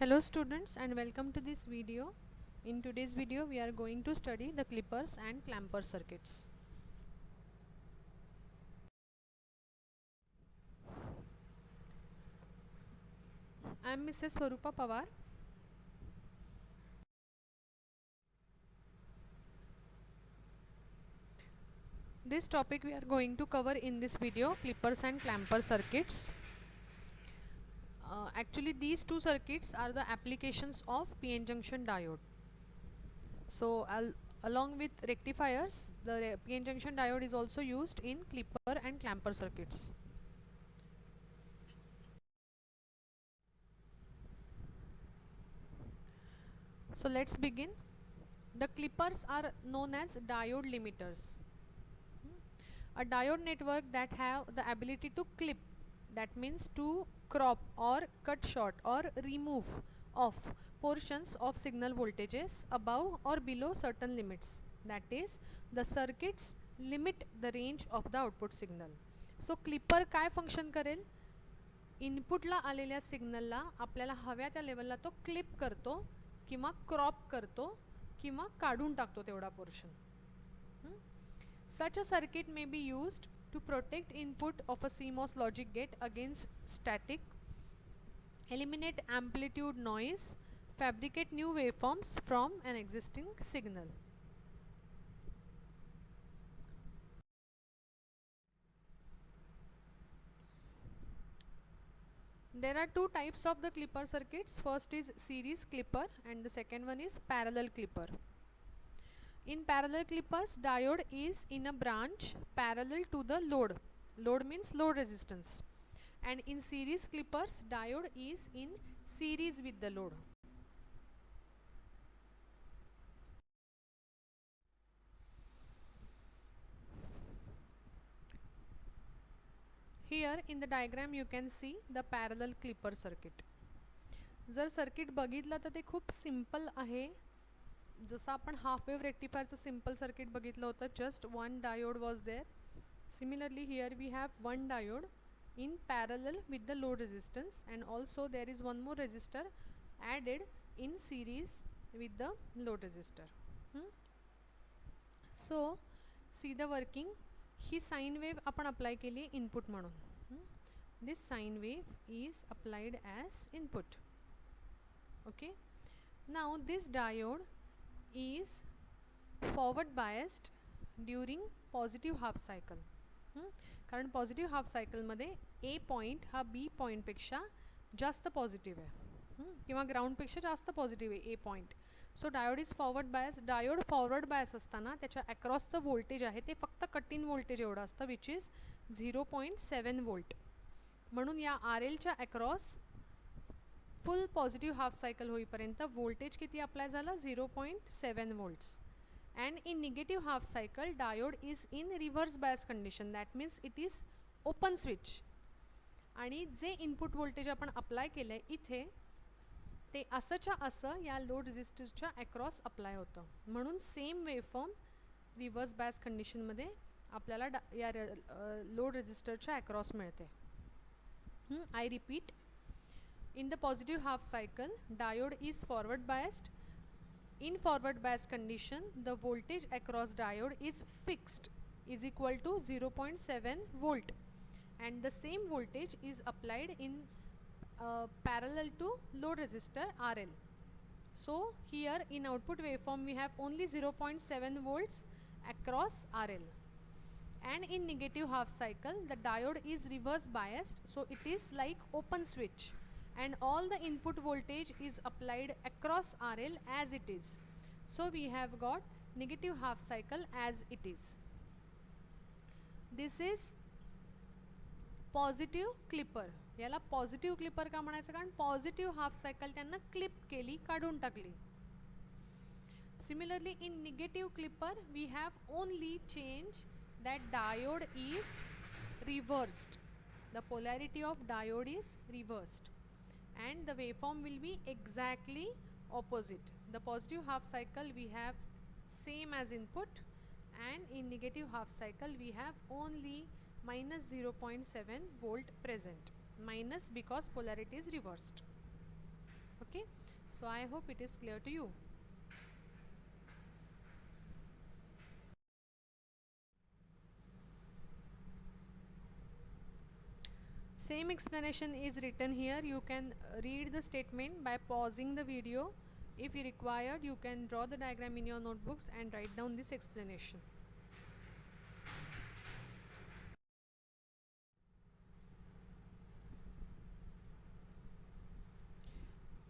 Hello students and welcome to this video. In today's video we are going to study the clippers and clamper circuits. I am Mrs. Swarupa Pawar. This topic we are going to cover in this video, clippers and clamper circuits. Actually these two circuits are the applications of PN junction diode. So along with rectifiers, the PN junction diode is also used in clipper and clamper circuits. So let's begin. The clippers are known as diode limiters. A diode network that have the ability to clip, that means to crop or cut short or remove off portions of signal voltages above or below certain limits, that is the circuits limit the range of the output signal. So clipper काय function करेल, इनपुटला आलेल्या सिग्नलला आपल्याला हव्या त्या लेवलला तो क्लिप करतो किंवा क्रॉप करतो किंवा काढून टाकतो तेवढा portion. Such a circuit may be used to protect input of a CMOS logic gate against static, eliminate amplitude noise, fabricate new waveforms from an existing signal. There are two types of the clipper circuits. First is series clipper and the second one is parallel clipper. In parallel clippers, diode is in a branch parallel to the load. Load means load resistance. And in series clippers, diode is in series with the load. Here in the diagram you can see the parallel clipper circuit. जर circuit बघितलं तर ते खूप simple आहे. जसं आपण half wave रेक्टिफायरचं simple circuit बघितलं होतं, just one diode was there. Similarly here we have one diode in parallel with the load resistance, and also there is one more resistor added in series with the load resistor. So see the working. He sine wave आपण apply केली input म्हणून. This sine wave is applied as input. Okay, now this diode is forward biased during positive half cycle. कारण positive half सायकलमध्ये A point हा B पॉइंटपेक्षा जास्त positive आहे किंवा ग्राउंडपेक्षा जास्त पॉझिटिव्ह आहे A point. So diode is forward bias. Diode forward bias असताना त्याच्या अक्रॉसचं व्होल्टेज आहे ते फक्त कट इन व्होल्टेज एवढं असतं, विच इज 0.7 वोल्ट. म्हणून या आर एलच्या across full positive half cycle होईपर्यंत व्होल्टेज किती अप्लाय झाला, 0.7 volts. And in negative half cycle diode is in reverse bias condition, that means it is open switch. आणि जे input voltage आपण apply केलंय इथे ते असंच्या असं या लोड रेजिस्टरच्या अक्रॉस अप्लाय होतं. म्हणून सेम वेवफॉर्म रिव्हर्स बायस कंडिशनमध्ये आपल्याला या लोड रेजिस्टरच्या अक्रॉस मिळते. I repeat, in the positive half cycle diode is forward biased. In forward bias condition the voltage across diode is fixed, is equal to 0.7 volt, and the same voltage is applied in parallel to load resistor RL. So here in output waveform we have only 0.7 volts across RL. And in negative half cycle the diode is reverse biased, so it is like open switch and all the input voltage is applied across RL as it is. So we have got negative half cycle as it is. This is positive clipper. याला positive clipper का म्हणायचं, कारण positive half cycle त्यांना clip केली, काढून टाकली. Similarly in negative clipper we have only change that diode is reversed. The polarity of diode is reversed and the waveform will be exactly opposite. The positive half cycle we have same as input, and in negative half cycle we have only minus 0.7 volt present. Minus because polarity is reversed. Okay, so I hope it is clear to you. Same explanation is written here. You can read the statement by pausing the video. If you required, you can draw the diagram in your notebooks and write down this explanation.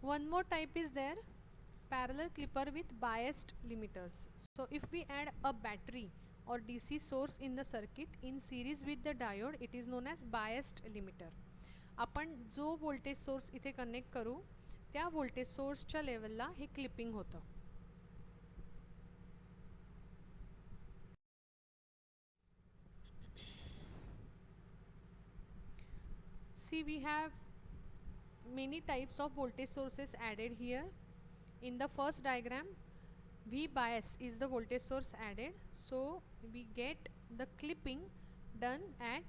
One more type is there, parallel clipper with biased limiters. So if we add a battery or DC source in the circuit in series with the diode, it is known as biased limiter. आपण जो voltage source इथे connect करू त्या voltage source च्या लेवलला हे clipping होतं. See, we have many types of voltage sources added here. In the first diagram, V bias is the voltage source added, so we get the clipping done at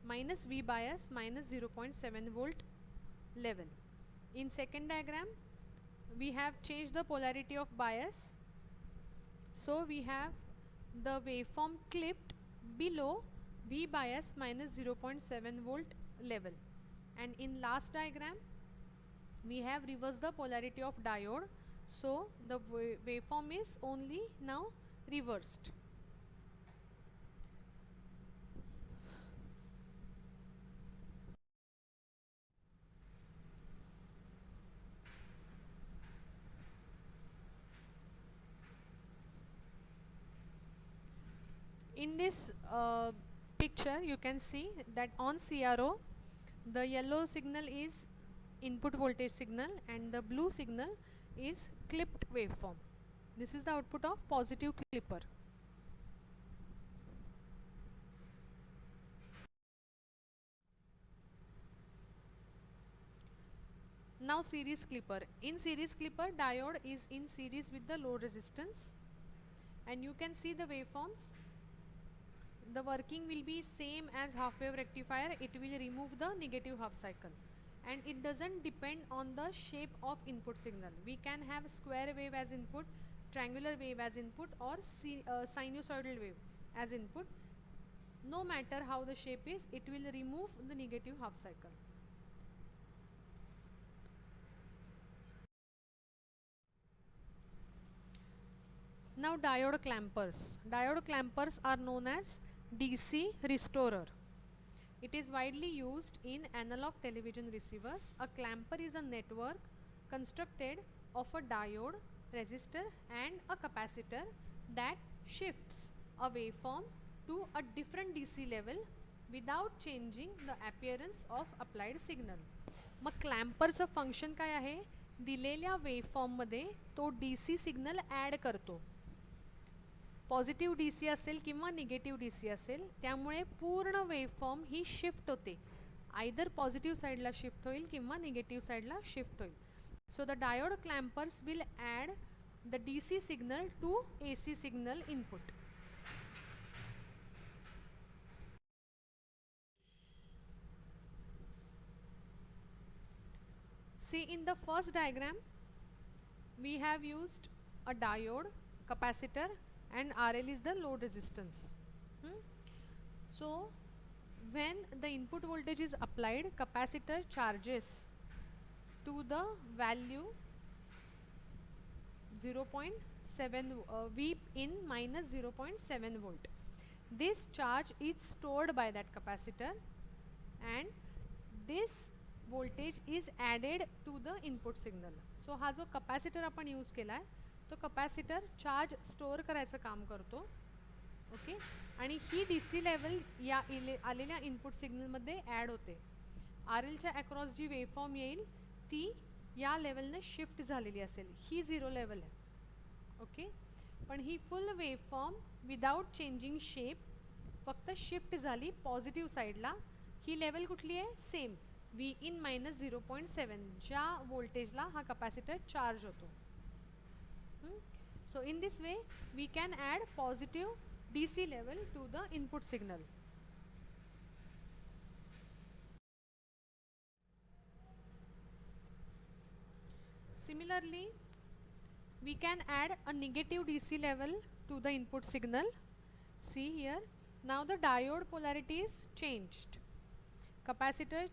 minus V bias minus 0.7 volt level. In second diagram, we have changed the polarity of bias, so we have the waveform clipped below V bias minus 0.7 volt level. And in last diagram, we have reversed the polarity of diode, so the waveform is only now reversed. In this picture, you can see that on CRO, the yellow signal is input voltage signal and the blue signal is clipped waveform. This is the output of positive clipper. Now series clipper. In series clipper, diode is in series with the load resistance, and you can see the waveforms. The working will be same as half wave rectifier. It will remove the negative half cycle, and it doesn't depend on the shape of input signal. We can have square wave as input, triangular wave as input, or sinusoidal wave as input. No matter how the shape is, it will remove the negative half cycle. Now diode clampers. Diode clampers are known as DC restorer. It is widely used in analog television receivers. A clamper is a network constructed of a diode, resistor and a capacitor that shifts a waveform to a different DC level without changing the appearance of applied signal. मग क्लॅम्परचं function काय आहे? दिलेल्या वेवफॉर्ममध्ये तो DC signal add करतो. Positive DC असेल किंवा निगेटिव्ह DC असेल, त्यामुळे पूर्ण वेवफॉर्म ही शिफ्ट होते. आयदर पॉझिटिव्ह साईडला शिफ्ट होईल किंवा निगेटिव्ह साईडला शिफ्ट होईल. So the diode clampers will add the DC signal to AC signal input. See, in the first diagram, we have used a diode, capacitor and RL is the load resistance. So when the input voltage is applied, capacitor charges to the value 0.7 V in minus 0.7 volt. This charge is stored by that capacitor and this voltage is added to the input signal. So हा जो capacitor आपण use केला आहे तो capacitor charge store करायचं काम करतो. Okay, आणि ही DC लेवल या आलेल्या इनपुट सिग्नल मध्ये ॲड होते. RL च्या अक्रॉस जी वेवफॉर्म येईल ती या लेवलने शिफ्ट झालेली असेल. ही 0 लेवल आहे. ओके, पण ही full waveform without changing shape फक्त शिफ्ट झाली पॉझिटिव्ह साईडला. ही लेवल कुठली आहे? सेम V in minus 0.7 ज्या वोल्टेजला हा कॅपॅसिटर चार्ज होतो. So in this way we can add positive DC level to the input signal. Similarly, we can add a negative DC level to the input signal. See here, now the diode polarity is changed. Capacitor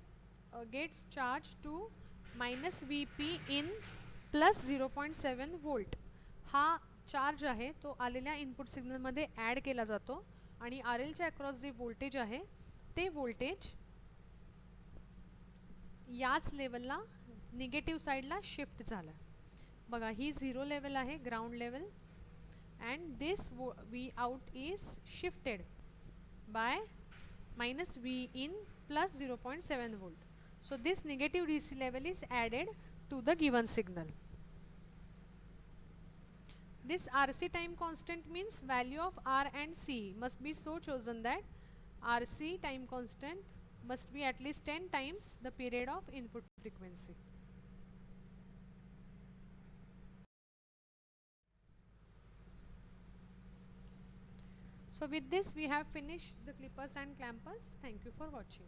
gets charged to minus VP in plus 0.7 volt. हा charge आहे तो आलेल्या input सिग्नलमध्ये add केला जातो आणि are एलच्या across जे voltage आहे ते व्होल्टेज याच लेवलला निगेटिव्ह साईडला शिफ्ट झालं. बघा ही 0 लेवल आहे, ground level, and this V out is shifted by minus V in plus 0.7 volt. So this negative DC level is added to the given signal. This RC time constant means value of R and C must be so chosen that RC time constant must be at least 10 times the period of input frequency. So with this we have finished the clippers and clampers. Thank you for watching.